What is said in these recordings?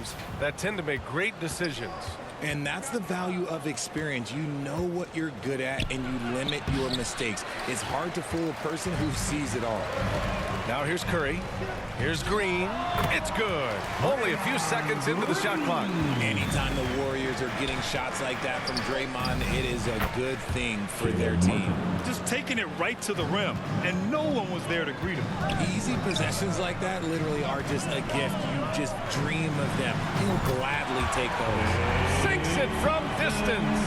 teams that tend to make great decisions. And that's the value of experience. You know what you're good at, and you limit your mistakes. It's hard to fool a person who sees it all. Now here's Curry. Here's Green. It's good. Only a few seconds into the shot clock. Anytime the Warriors are getting shots like that from Draymond, it is a good thing for their team. Just taking it right to the rim, and no one was there to greet him. Easy possessions like that literally are just a gift. You just dream of them. He'll gladly take those. Sinks it from distance.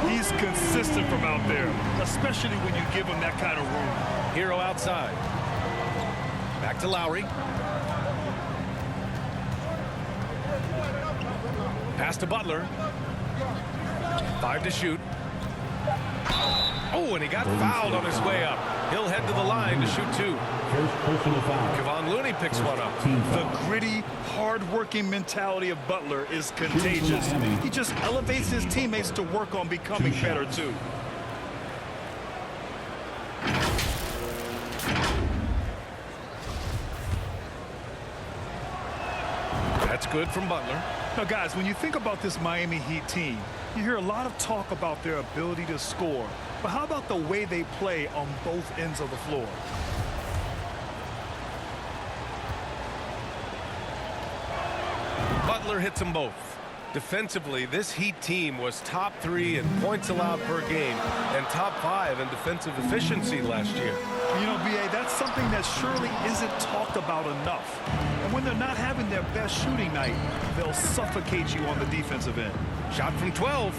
He's consistent from out there, especially when you give him that kind of room. Hero outside. Back to Lowry. Pass to Butler. 5 to shoot. Oh, and he got fouled on his way up. He'll head to the line to shoot 2. First personal foul. Kevon Looney picks one up. The gritty, hard-working mentality of Butler is contagious. He just elevates his teammates to work on becoming better, too. That's good from Butler. Now, guys, when you think about this Miami Heat team, you hear a lot of talk about their ability to score. But how about the way they play on both ends of the floor? Butler hits them both. Defensively, this Heat team was top 3 in points allowed per game and top 5 in defensive efficiency last year. You know, B.A., that's something that surely isn't talked about enough. And when they're not having their best shooting night, they'll suffocate you on the defensive end. Shot from 12.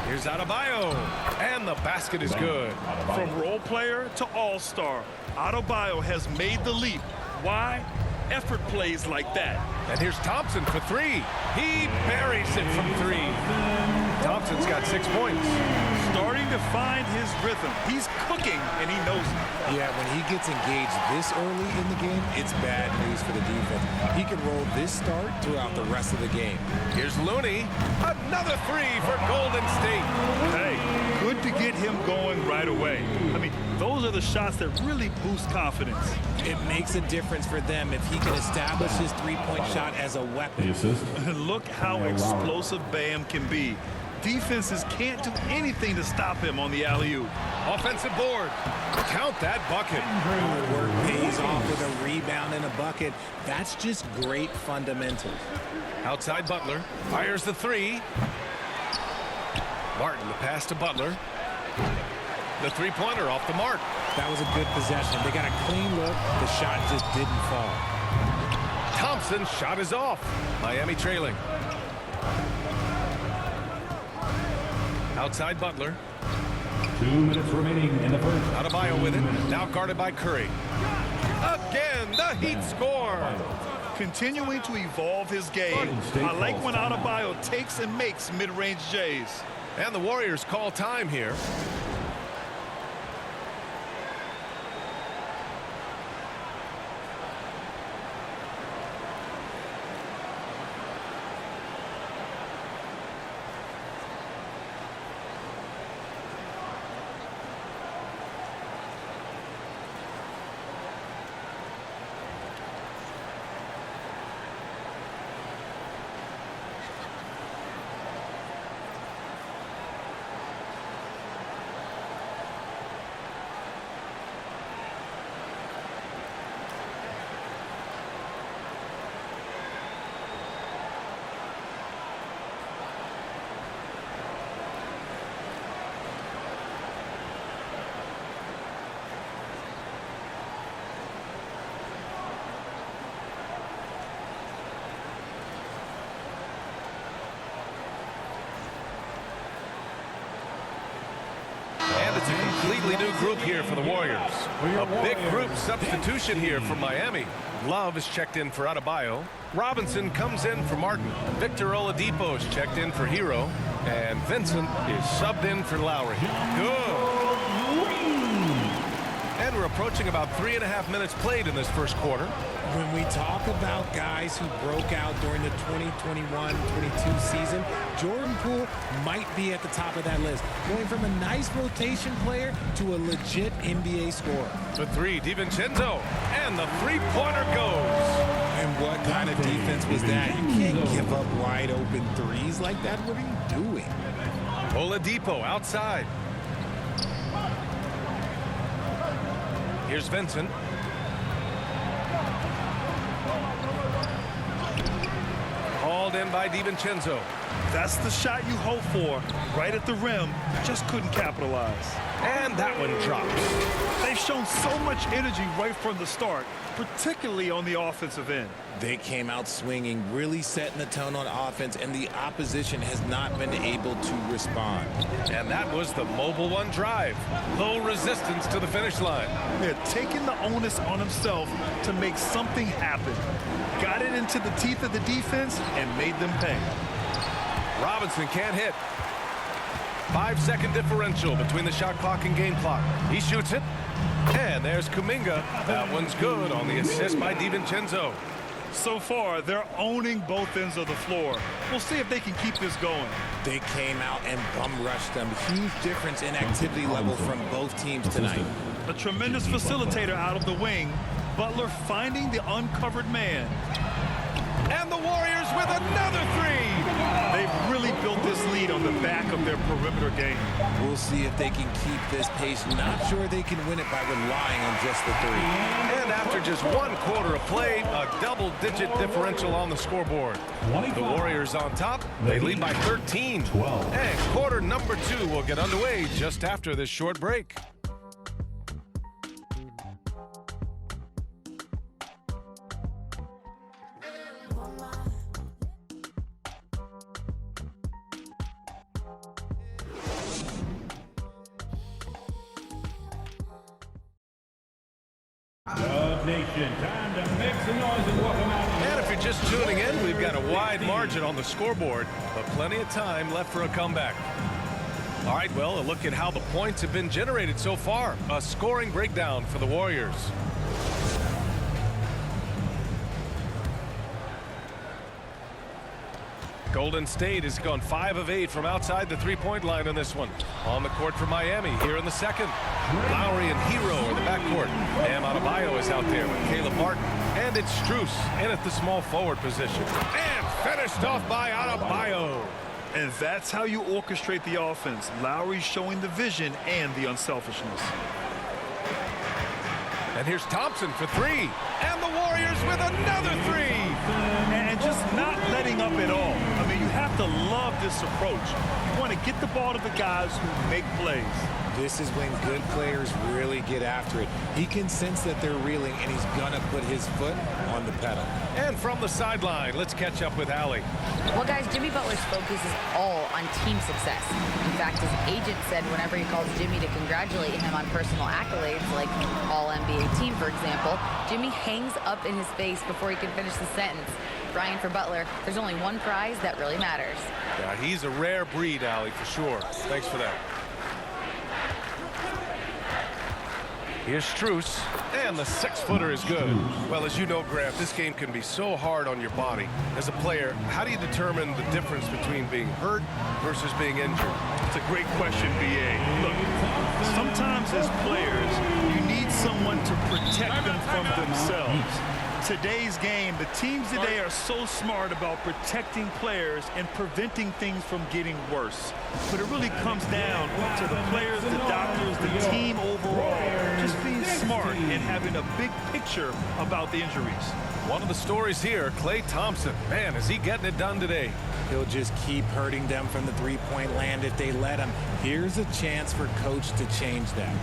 Here's Adebayo. And the basket is good. From role player to all-star, Adebayo has made the leap. Why? Effort plays like that. And here's Thompson for 3. He buries it from 3. Thompson's got 6 points. Starting to find his rhythm. He's cooking, and he knows it. Yeah, when he gets engaged this early in the game, it's bad news for the defense. He can roll this start throughout the rest of the game. Here's Looney. Another 3 for Golden State. Hey, good to get him going right away. I mean, those are the shots that really boost confidence. It makes a difference for them if he can establish his three-point shot as a weapon. The assist. Look how explosive Bam can be. Defenses can't do anything to stop him on the alley-oop. Offensive board. Count that bucket. Hard work pays off with a rebound and a bucket. That's just great fundamentals. Outside Butler. Fires the 3. Martin, the pass to Butler. The three-pointer off the mark. That was a good possession. They got a clean look. The shot just didn't fall. Thompson's shot is off. Miami trailing. Outside Butler. 2 minutes remaining in the first. Adebayo with it. Now guarded by Curry. Again, the Heat score. Continuing to evolve his game. I like when Adebayo takes and makes mid-range J's. And the Warriors call time here. It's a completely new group here for the Warriors. A big group substitution here for Miami. Love is checked in for Adebayo. Robinson comes in for Martin. Victor Oladipo is checked in for Hero. And Vincent is subbed in for Lowry. Good. And we're approaching about 3.5 minutes played in this first quarter. When we talk about guys who broke out during the 2021-22 season, Jordan Poole might be at the top of that list, going from a nice rotation player to a legit NBA scorer. The 3, DiVincenzo, and the three-pointer goes. And What kind of defense was that? You can't give up wide open threes like that. What are you doing? Oladipo outside. Here's Vincent. Hauled in by DiVincenzo. That's the shot you hope for. Right at the rim. Just couldn't capitalize. And that one drops. They've shown so much energy right from the start, particularly on the offensive end. They came out swinging, really setting the tone on offense, and the opposition has not been able to respond. And that was the Mobile One drive. Low resistance to the finish line. They're taking the onus on himself to make something happen. Got it into the teeth of the defense and made them pay. Robinson can't hit. 5-second differential between the shot clock and game clock. He shoots it. And there's Kuminga. That one's good on the assist by DiVincenzo. So far, they're owning both ends of the floor. We'll see if they can keep this going. They came out and bum rushed them. Huge difference in activity level from both teams tonight. A tremendous facilitator out of the wing. Butler finding the uncovered man. And the Warriors with another three. They've really built this lead on the back of their perimeter game. We'll see if they can keep this pace. Not sure they can win it by relying on just the three. And after just 1 quarter of play, a double-digit differential on the scoreboard. The Warriors on top. They lead by 13. 12. And quarter number 2 will get underway just after this short break. Dub Nation, time to make some noise and welcome out. And if you're just tuning in, we've got a wide margin on the scoreboard, but plenty of time left for a comeback. All right, well, a look at how the points have been generated so far. A scoring breakdown for the Warriors. Golden State has gone 5 of 8 from outside the three-point line in this one. On the court for Miami here in the second. Lowry and Hero in the backcourt. Bam Adebayo is out there with Caleb Martin. And it's Strus in at the small forward position. And finished off by Adebayo. And that's how you orchestrate the offense. Lowry showing the vision and the unselfishness. And here's Thompson for 3. And the Warriors with another 3. And just not letting up at all. I mean, you have to love this approach. You want to get the ball to the guys who make plays. This is when good players really get after it. He can sense that they're reeling, and he's going to put his foot on the pedal. And from the sideline, let's catch up with Allie. Well, guys, Jimmy Butler's focus is all on team success. In fact, his agent said whenever he calls Jimmy to congratulate him on personal accolades, like All-NBA team, for example, Jimmy hangs up in his face before he can finish the sentence. Brian, for Butler, there's only one prize that really matters. Yeah, he's a rare breed, Allie, for sure. Thanks for that. Here's Strus, and the 6-footer is good. Well, as you know, Grant, this game can be so hard on your body. As a player, how do you determine the difference between being hurt versus being injured? It's a great question, B.A. Look, sometimes as players, you need someone to protect them from themselves. Today's game, the teams today are so smart about protecting players and preventing things from getting worse. But it really comes down to the players, the doctors, the team overall, just being smart and having a big picture about the injuries. One of the stories here, Klay Thompson. Man, is he getting it done today? He'll just keep hurting them from the three-point land if they let him. Here's a chance for Coach to change that.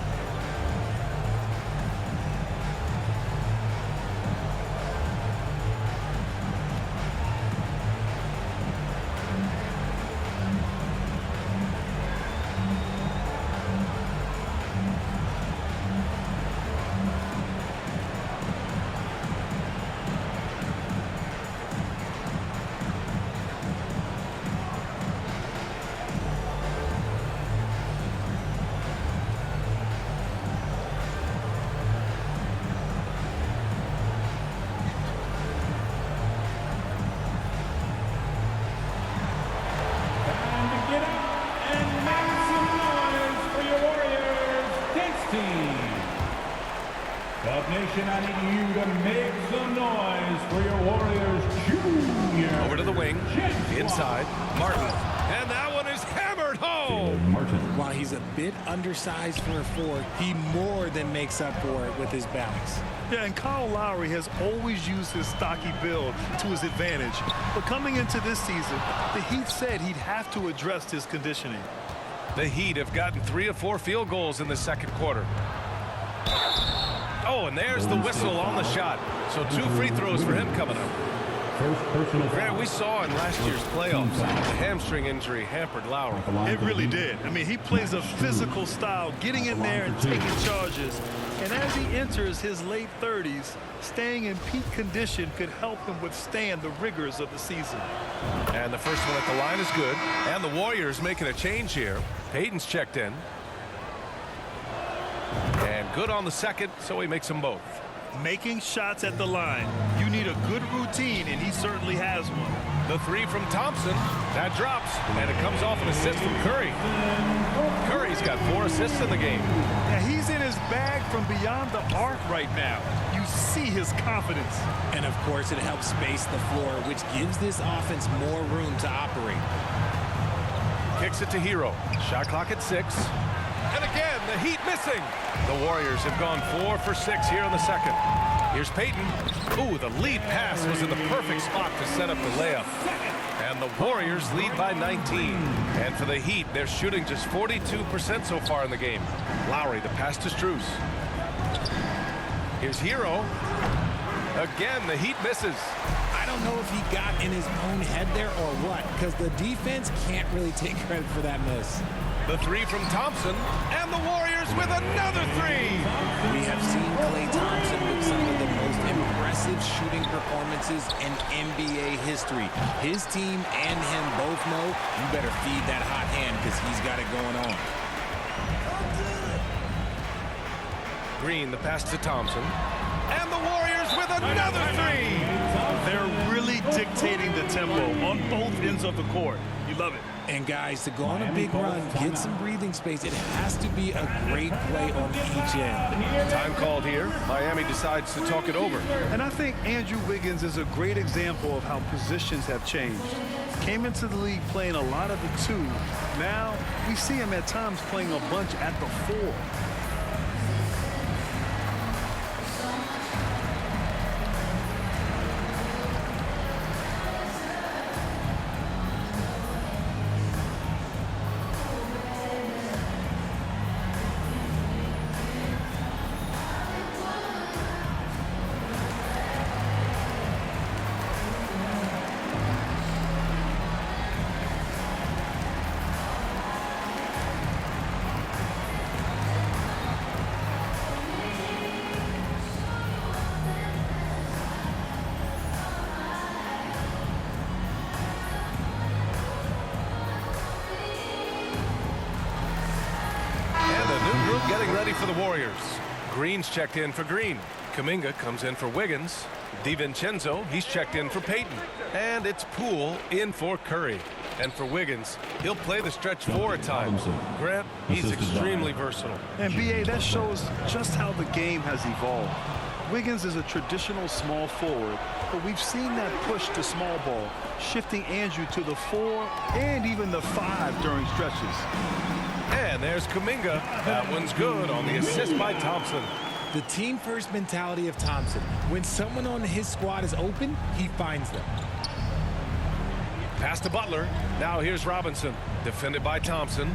Nation, I need you to make some noise for your Warriors Junior. Over to the wing, inside, Martin. And that one is hammered home. Martin. While he's a bit undersized for a forward, he more than makes up for it with his balance. Yeah, and Kyle Lowry has always used his stocky build to his advantage. But coming into this season, the Heat said he'd have to address his conditioning. The Heat have gotten 3 of 4 field goals in the second quarter. Oh, and there's the whistle on the shot. So 2 free throws for him coming up. First personal Grant, foul. we saw in last year's playoffs, the hamstring injury hampered Lowry. It really did. I mean, he plays a physical style, getting in there and taking charges. And as he enters his late 30s, staying in peak condition could help him withstand the rigors of the season. And the first one at the line is good. And the Warriors making a change here. Payton's checked in. And good on the second, so he makes them both. Making shots at the line, you need a good routine, and he certainly has one. The 3 from Thompson, that drops, and it comes off an assist from Curry. Curry's got 4 assists in the game. Now, he's in his bag from beyond the arc right now. You see his confidence. And of course, it helps space the floor, which gives this offense more room to operate. Kicks it to Hero. Shot clock at 6. And again, the Heat missing. The Warriors have gone 4 for 6 here in the second. Here's Payton. Ooh, the lead pass was in the perfect spot to set up the layup. And the Warriors lead by 19. And for the Heat, they're shooting just 42% so far in the game. Lowry, the pass to Strus. Here's Hero. Again, the Heat misses. I don't know if he got in his own head there or what, because the defense can't really take credit for that miss. The 3 from Thompson, and the Warriors with another 3. We have seen Klay Thompson with some of the most impressive shooting performances in NBA history. His team and him both know you better feed that hot hand because he's got it going on. Green, the pass to Thompson, and the Warriors with another 3. They're really dictating the tempo on both ends of the court. You love it. And guys, to go on a big run, get some breathing space, it has to be a great play on each end. Time called here. Miami decides to talk it over. And I think Andrew Wiggins is a great example of how positions have changed. Came into the league playing a lot of the 2. Now we see him at times playing a bunch at the 4. Getting ready for the Warriors. Green's checked in for Green. Kuminga comes in for Wiggins. DiVincenzo, he's checked in for Payton. And it's Poole in for Curry. And for Wiggins, he'll play the stretch 4 at times. Grant, he's extremely versatile. And B.A., that shows just how the game has evolved. Wiggins is a traditional small forward, but we've seen that push to small ball, shifting Andrew to the 4 and even the 5 during stretches. And there's Kuminga. That one's good on the assist by Thompson. The team-first mentality of Thompson. When someone on his squad is open, he finds them. Pass to Butler. Now here's Robinson. Defended by Thompson.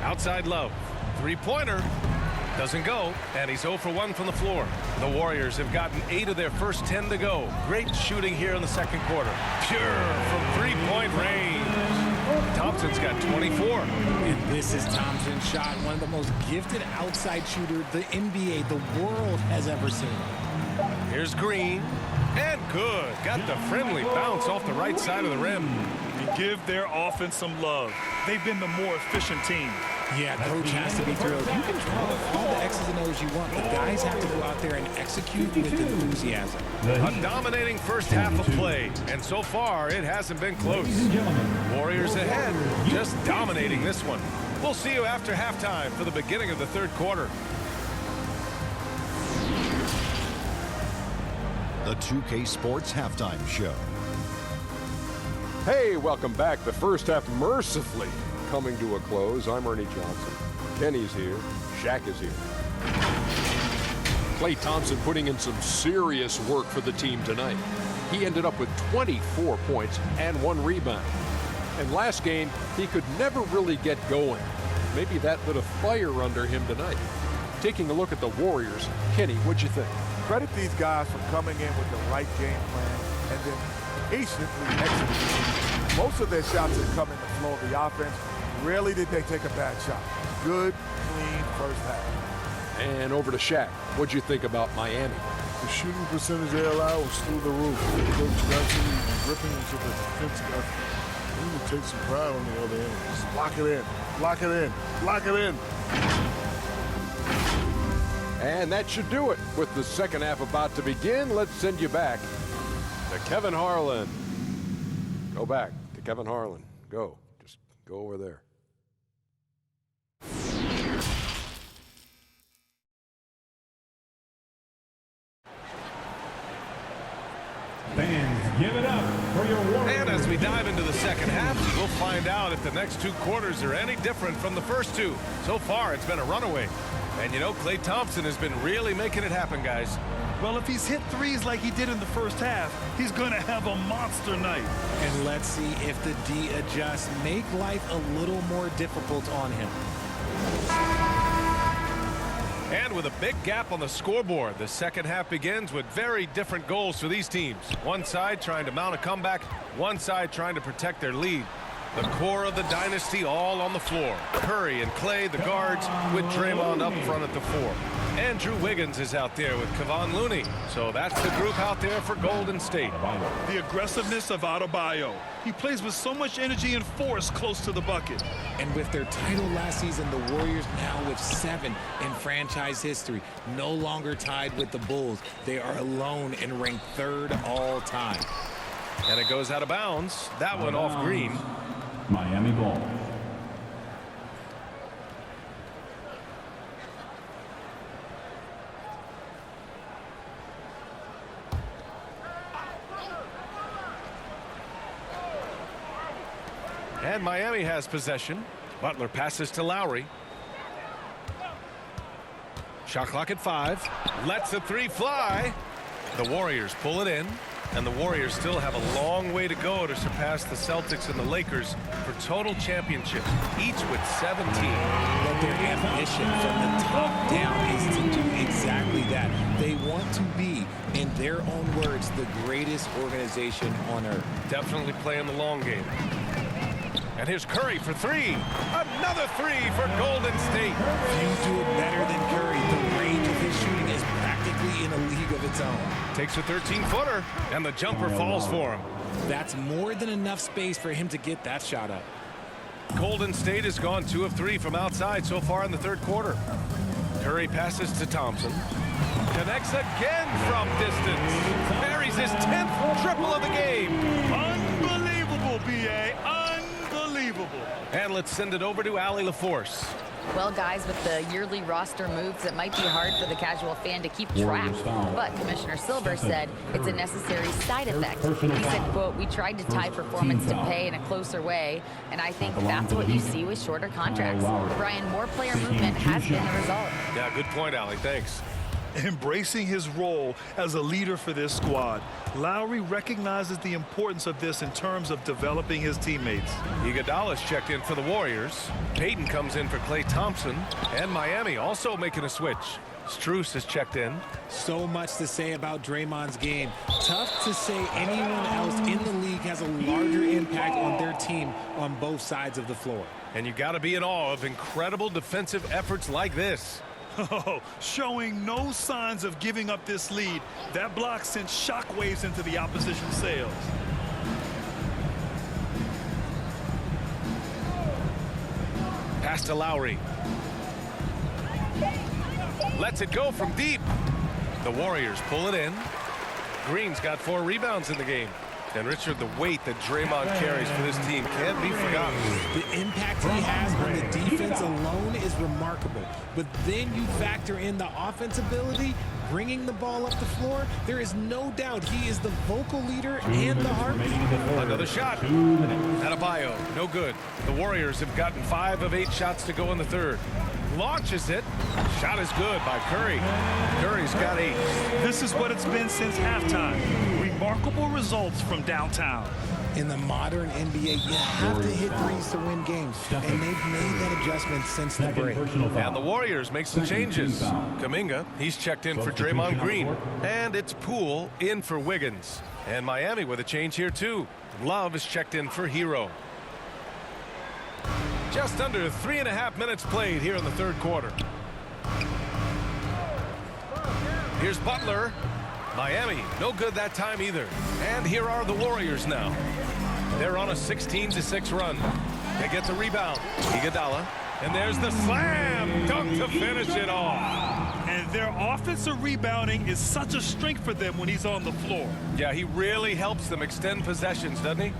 Outside Love. Three-pointer. Doesn't go, and he's 0 for 1 from the floor. The Warriors have gotten 8 of their first 10 to go. Great shooting here in the second quarter. Pure from three-point range. Thompson's got 24. And this is Thompson's shot, one of the most gifted outside shooters the NBA, the world has ever seen. Here's Green, and good. Got the friendly bounce off the right side of the rim. And give their offense some love. They've been the more efficient team. Yeah, coach has to be thrilled. You can draw all the X's and O's you want, but guys have to go out there and execute with enthusiasm. A dominating first half of play, and so far it hasn't been close. Warriors ahead, just dominating this one. We'll see you after halftime for the beginning of the third quarter. The 2K Sports Halftime Show. Hey, welcome back. The first half mercifully coming to a close. I'm Ernie Johnson. Kenny's here. Shaq is here. Klay Thompson putting in some serious work for the team tonight. He ended up with 24 points and 1 rebound. And last game, he could never really get going. Maybe that lit a fire under him tonight. Taking a look at the Warriors, Kenny, what'd you think? Credit these guys for coming in with the right game plan and then patiently executing. Most of their shots that come in the flow of the offense, rarely did they take a bad shot. Good, clean first half. And over to Shaq. What'd you think about Miami? The shooting percentage they allowed was through the roof. Coach gradually ripping into the defensive effort. We would take some pride on the other end. Just lock it in, lock it in, lock it in. And that should do it. With the second half about to begin, let's send you back to Kevin Harlan. Go back to Kevin Harlan. Go. Just go over there. Fans, give it up for your Warriors. And as we dive into the second half, we'll find out if the next 2 quarters are any different from the first 2. So far, it's been a runaway. And you know, Klay Thompson has been really making it happen, guys. Well, if he's hit threes like he did in the first half, he's going to have a monster night. And let's see if the D adjusts, make life a little more difficult on him. And with a big gap on the scoreboard, the second half begins with very different goals for these teams. One side trying to mount a comeback, one side trying to protect their lead. The core of the dynasty all on the floor. Curry and Klay, the guards, with Draymond up front at the 4. Andrew Wiggins is out there with Kevon Looney. So that's the group out there for Golden State. The aggressiveness of Adebayo. He plays with so much energy and force close to the bucket. And with their title last season, the Warriors now with 7 in franchise history. No longer tied with the Bulls. They are alone and ranked 3rd all time. And it goes out of bounds. That one off Green. Miami ball. And Miami has possession. Butler passes to Lowry. Shot clock at 5. Lets the 3 fly. The Warriors pull it in. And the Warriors still have a long way to go to surpass the Celtics and the Lakers for total championships, each with 17. But their ambition from the top down is to do exactly that. They want to be, in their own words, the greatest organization on earth. Definitely playing the long game. And here's Curry for 3. Another 3 for Golden State. Few do it better than Curry. The range of his shooting is practically in a league of its own. Takes a 13-footer, and the jumper falls for him. That's more than enough space for him to get that shot up. Golden State has gone 2 of 3 from outside so far in the third quarter. Curry passes to Thompson. Connects again from distance. Buries his 10th triple of the game. Unbelievable, B.A. Unbelievable. And let's send it over to Allie LaForce. Well, guys, with the yearly roster moves, it might be hard for the casual fan to keep track. But Commissioner Silver said it's a necessary side effect. He said, quote, "We tried to tie performance to pay in a closer way, and I think that's what you see with shorter contracts." Brian, more player movement has been the result. Yeah, good point, Allie. Thanks. Embracing his role as a leader for this squad, Lowry recognizes the importance of this in terms of developing his teammates. Iguodala's checked in for the Warriors. Payton comes in for Klay Thompson. And Miami also making a switch. Strus has checked in. So much to say about Draymond's game. Tough to say anyone else in the league has a larger impact on their team on both sides of the floor. And you got to be in awe of incredible defensive efforts like this. Oh, showing no signs of giving up this lead. That block sent shockwaves into the opposition sails. Pass to Lowry. Lets it go from deep. The Warriors pull it in. Green's got 4 rebounds in the game. And Richard, the weight that Draymond carries for this team can't be forgotten. The impact he has on the defense alone is remarkable. But then you factor in the offense ability, bringing the ball up the floor. There is no doubt he is the vocal leader and the heartbeat. Another shot. Adebayo, no good. The Warriors have gotten 5 of 8 shots to go in the third. Launches it. Shot is good by Curry. Curry's got 8. This is what it's been since halftime. Remarkable results from downtown. In the modern NBA, you have to hit threes to win games, and they've made that adjustment since the break. And the Warriors make some changes. Kuminga, he's checked in for Draymond Green. And it's Poole in for Wiggins. And Miami with a change here too. Love is checked in for Hero. Just under 3.5 minutes played here in the third quarter. Here's Butler. Miami, no good that time either. And here are the Warriors now. They're on a 16-6 run. They get the rebound. Iguodala. And there's the slam dunk to finish it off. And their offensive rebounding is such a strength for them when he's on the floor. Yeah, he really helps them extend possessions, doesn't he?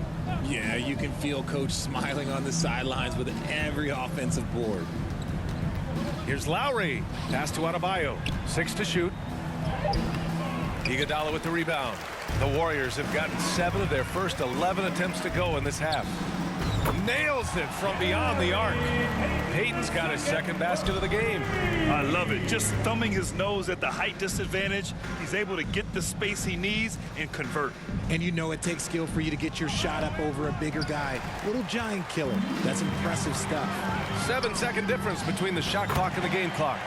Yeah, you can feel Coach smiling on the sidelines with every offensive board. Here's Lowry. Pass to Adebayo. 6 to shoot. Iguodala with the rebound. The Warriors have gotten 7 of their first 11 attempts to go in this half. Nails it from beyond the arc. Payton's got his second basket of the game. I love it. Just thumbing his nose at the height disadvantage. He's able to get the space he needs and convert. And you know it takes skill for you to get your shot up over a bigger guy. Little giant killer. That's impressive stuff. 7-second difference between the shot clock and the game clock.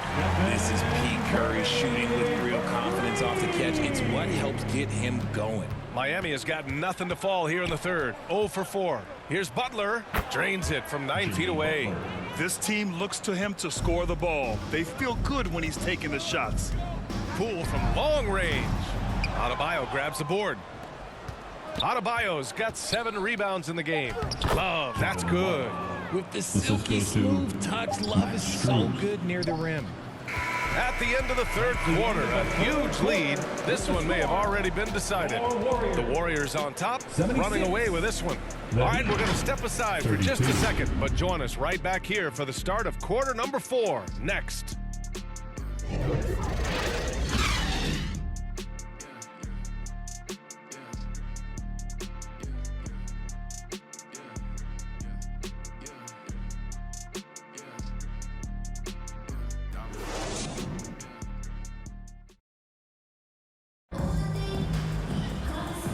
This is Pete Curry shooting with real confidence off the catch. It's what helps get him going. Miami has got nothing to fall here in the third. 0 for 4. Here's Butler. Drains it from 9 feet away. This team looks to him to score the ball. They feel good when he's taking the shots. Poole from long range. Adebayo grabs the board. Adebayo's got 7 rebounds in the game. Love, that's good. With the silky smooth touch, Love is so good near the rim. At the end of the third quarter, a huge lead. This one may have already been decided. The Warriors on top, running away with this one. All right, we're going to step aside for just a second, but join us right back here for the start of quarter number 4 next.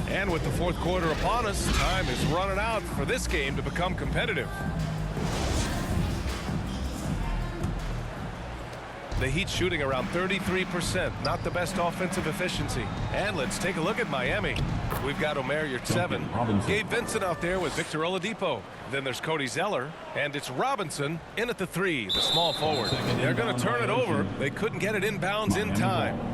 And with the fourth quarter upon us, time is running out for this game to become competitive. The Heat shooting around 33%, not the best offensive efficiency. And let's take a look at Miami. We've got Omer Yurtseven, Gabe Vincent out there with Victor Oladipo. Then there's Cody Zeller, and it's Robinson in at the 3, the small forward. They're going to turn it over. They couldn't get it inbounds in time.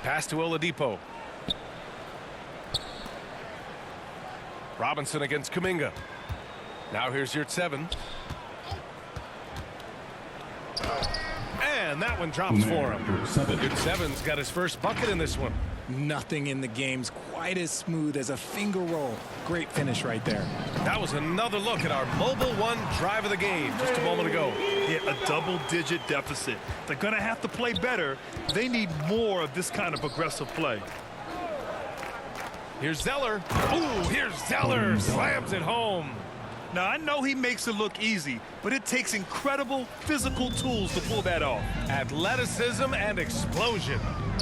Pass to Oladipo. Robinson against Kuminga. Now here's Yurtseven. And that one drops for him. Yurtseven's got his first bucket in this one. Nothing in the game's quite as smooth as a finger roll. Great finish right there. That was another look at our Mobile One drive of the game just a moment ago. Yeah, a double-digit deficit. They're going to have to play better. They need more of this kind of aggressive play. Here's Zeller. Ooh, here's Zeller. Slams it home. Now, I know he makes it look easy, but it takes incredible physical tools to pull that off. Athleticism and explosion.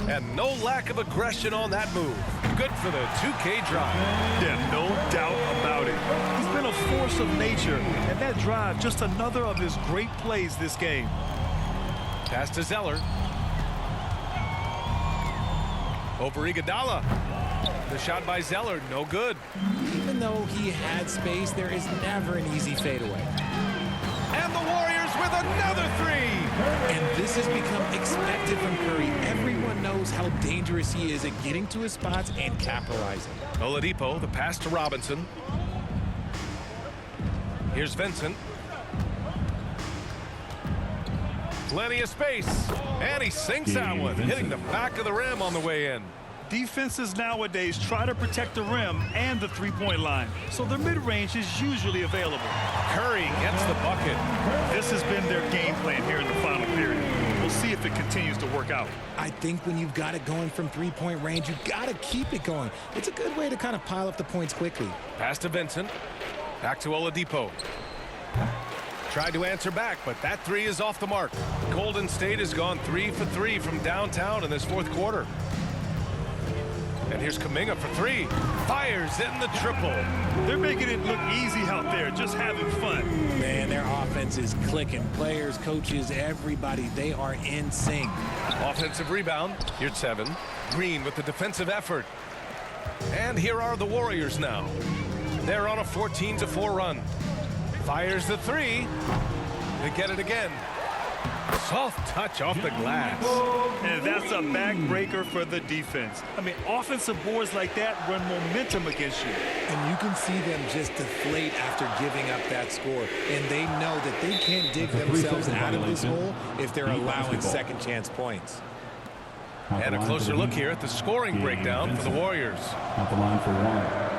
And no lack of aggression on that move. Good for the 2K drive. Yeah, no doubt about it. He's been a force of nature, and that drive, just another of his great plays this game. Pass to Zeller. Over Iguodala. The shot by Zeller, no good. Even though he had space, there is never an easy fadeaway. And the Warriors with another three. And this has become expected from Curry. Everyone knows how dangerous he is at getting to his spots and capitalizing. Oladipo, the pass to Robinson. Here's Vincent. Plenty of space. And he sinks that one, hitting the back of the rim on the way in. Defenses nowadays try to protect the rim and the three-point line, so their mid-range is usually available. Curry gets the bucket. This has been their game plan here in the final period. We'll see if it continues to work out. I think when you've got it going from three-point range, you've got to keep it going. It's a good way to kind of pile up the points quickly. Pass to Vincent. Back to Oladipo. Tried to answer back, but that three is off the mark. Golden State has gone 3 for 3 from downtown in this fourth quarter. And here's Kuminga for three. Fires in the triple. They're making it look easy out there, just having fun. Man, their offense is clicking. Players, coaches, everybody, they are in sync. Offensive rebound. Here's 7. Green with the defensive effort. And here are the Warriors now. They're on a 14-4 run. Fires the three. They get it again. Soft touch off the glass. And that's a backbreaker for the defense. I mean, offensive boards like that run momentum against you. And you can see them just deflate after giving up that score. And they know that they can't dig themselves out of this hole if they're allowing second chance points. And a closer look here at the scoring breakdown for the Warriors. At the line for one.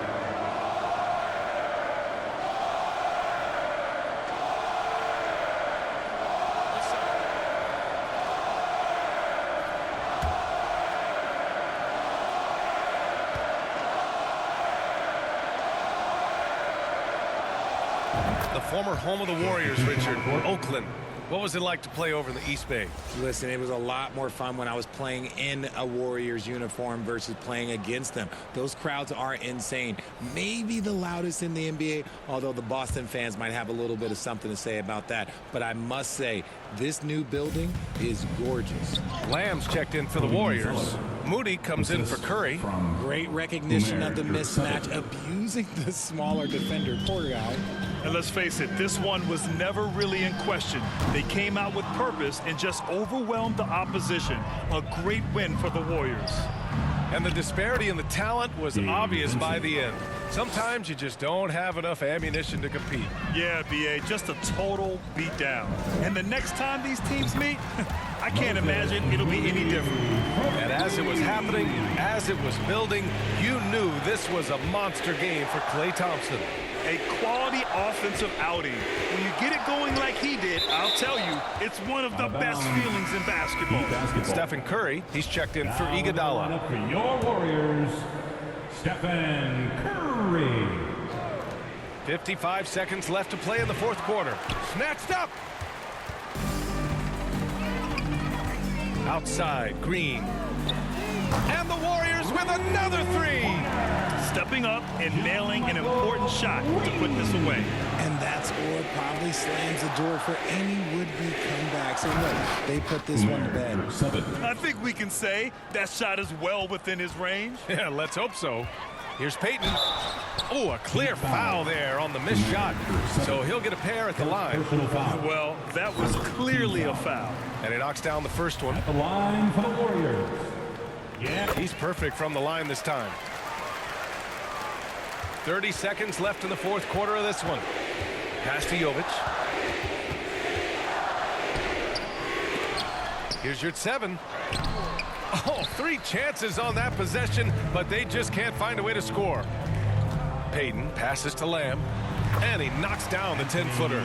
The former home of the Warriors, Richard, Oakland. What was it like to play over in the East Bay? Listen, it was a lot more fun when I was playing in a Warriors uniform versus playing against them. Those crowds are insane. Maybe the loudest in the NBA, although the Boston fans might have a little bit of something to say about that. But I must say, this new building is gorgeous. Lamb's checked in for the Warriors. Moody comes in for Curry. Great recognition of the mismatch, abusing the smaller defender, poor guy. And let's face it, this one was never really in question. They came out with purpose and just overwhelmed the opposition. A great win for the Warriors. And the disparity in the talent was obvious by the end. Sometimes you just don't have enough ammunition to compete. Yeah, B.A., just a total beatdown. And the next time these teams meet, I can't imagine it'll be any different. And as it was happening, as it was building, you knew this was a monster game for Klay Thompson. A quality offensive outing. When you get it going like he did, I'll tell you, it's one of the best feelings in basketball. Stephen Curry, he's checked in for Iguodala. For your Warriors, Stephen Curry. 55 seconds left to play in the fourth quarter. Snatched up. Outside, Green. And the Warriors with another three. Stepping up and nailing an important shot to put this away. And that score probably slams the door for any would-be comeback. So look, they put this one to bed. I think we can say that shot is well within his range. Yeah, let's hope so. Here's Payton. Oh, a clear foul there on the missed shot. So he'll get a pair at the line. Well, that was clearly a foul. And he knocks down the first one. At the line for the Warriors. Yeah, he's perfect from the line this time. 30 seconds left in the fourth quarter of this one. Pass to Jovic. Here's your 7. Oh, 3 chances on that possession, but they just can't find a way to score. Payton passes to Lamb, and he knocks down the 10-footer.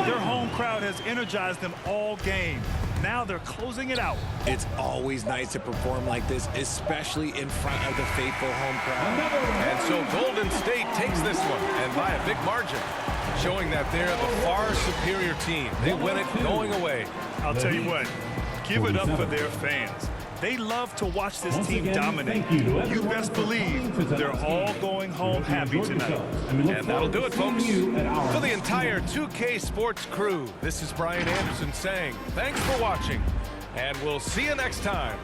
Their home crowd has energized them all game. Now they're closing it out. It's always nice to perform like this, especially in front of the faithful home crowd. And so Golden State takes this one, and by a big margin, showing that they're the far superior team. They win it going away. I'll tell you what, give it up for their fans. They love to watch this team dominate. You best believe they're all going home happy tonight. And that'll do it, folks. For the entire 2K Sports crew, this is Brian Anderson saying thanks for watching, and we'll see you next time.